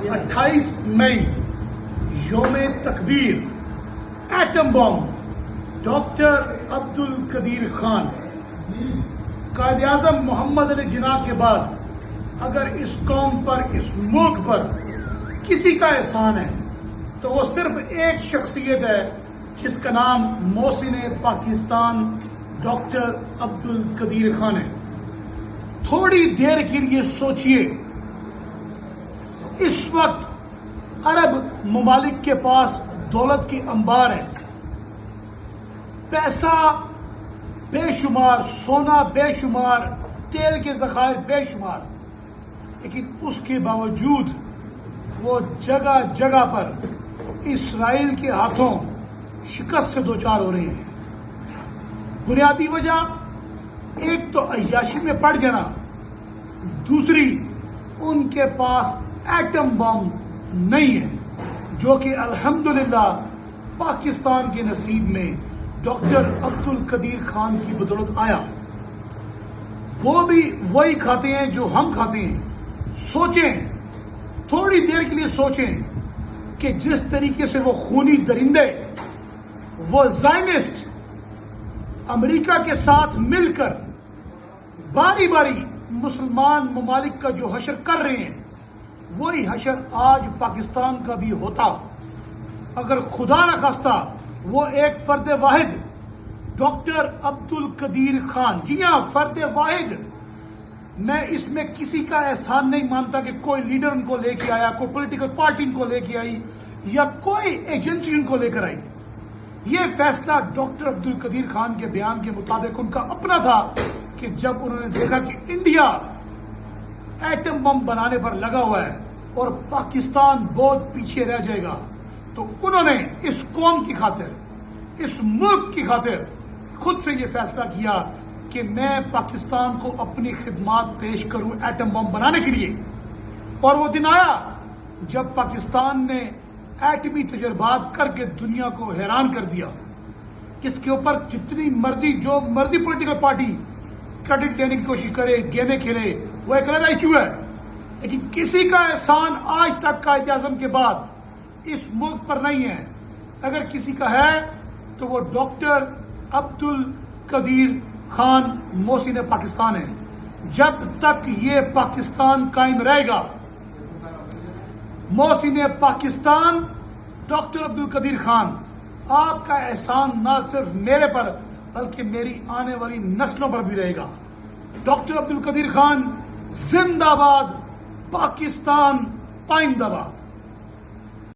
28 मई योम तकबीर atom bomb doctor Abdul Qadeer Khan Quaid Azam Mohammad Ali Jinnah के बाद अगर इस कौम पर, इस मुल्क पर किसी का एहसान है तो वो सिर्फ एक शख्सियत है जिसका नाम मोहसिन पाकिस्तान डॉक्टर अब्दुल कदीर खान है। थोड़ी देर के लिए सोचिए, इस वक्त अरब ममालिक के पास दौलत की अंबार है, पैसा बेशुमार, सोना बेशुमार, तेल के ज़खायर बेशुमार, लेकिन उसके बावजूद वो जगह जगह पर इसराइल के हाथों शिकस्त से दोचार हो रहे हैं। बुनियादी वजह एक तो अय्याशी में पड़ जाना, दूसरी उनके पास एटम बम नहीं है, जो कि अल्हम्दुलिल्लाह पाकिस्तान के नसीब में डॉक्टर अब्दुल कदीर खान की बदौलत आया। वो भी वही खाते हैं जो हम खाते हैं। सोचें, थोड़ी देर के लिए सोचें कि जिस तरीके से वो खूनी दरिंदे, वो ज़ायनिस्ट अमेरिका के साथ मिलकर बारी बारी मुसलमान ममालिक का जो हशर कर रहे हैं, वही हशर आज पाकिस्तान का भी होता अगर खुदा न खास्ता वो एक फर्द वाहिद डॉक्टर अब्दुल कदीर खान, जी हां, फर्द वाहिद। मैं इसमें किसी का एहसान नहीं मानता कि कोई लीडर उनको लेके आया, कोई पॉलिटिकल पार्टी उनको लेके आई या कोई एजेंसी उनको लेकर आई। ये फैसला डॉक्टर अब्दुल कदीर खान के बयान के मुताबिक उनका अपना था कि जब उन्होंने देखा कि इंडिया एटम बम बनाने पर लगा हुआ है और पाकिस्तान बहुत पीछे रह जाएगा, तो उन्होंने इस कौम की खातिर, इस मुल्क की खातिर खुद से ये फैसला किया कि मैं पाकिस्तान को अपनी खिदमात पेश करूं एटम बम बनाने के लिए। और वो दिन आया जब पाकिस्तान ने एटमी तजर्बात करके दुनिया को हैरान कर दिया। इसके ऊपर जितनी मर्जी, जो मर्जी पॉलिटिकल पार्टी क्रेडिट लेने की कोशिश करे, गेमें खेले, वो एक अलग इशू है, लेकिन किसी का एहसान आज तक कायद आज़म के बाद इस मुल्क पर नहीं है। अगर किसी का है तो वो डॉक्टर अब्दुल कदीर खान मोहसिन पाकिस्तान है। जब तक ये पाकिस्तान कायम रहेगा, मोहसिन पाकिस्तान डॉक्टर अब्दुल कदीर खान, आपका एहसान न सिर्फ मेरे पर बल्कि मेरी आने वाली नस्लों पर भी रहेगा। डॉक्टर अब्दुल कदीर खान जिंदाबाद, पाकिस्तान पाइंदाबाद।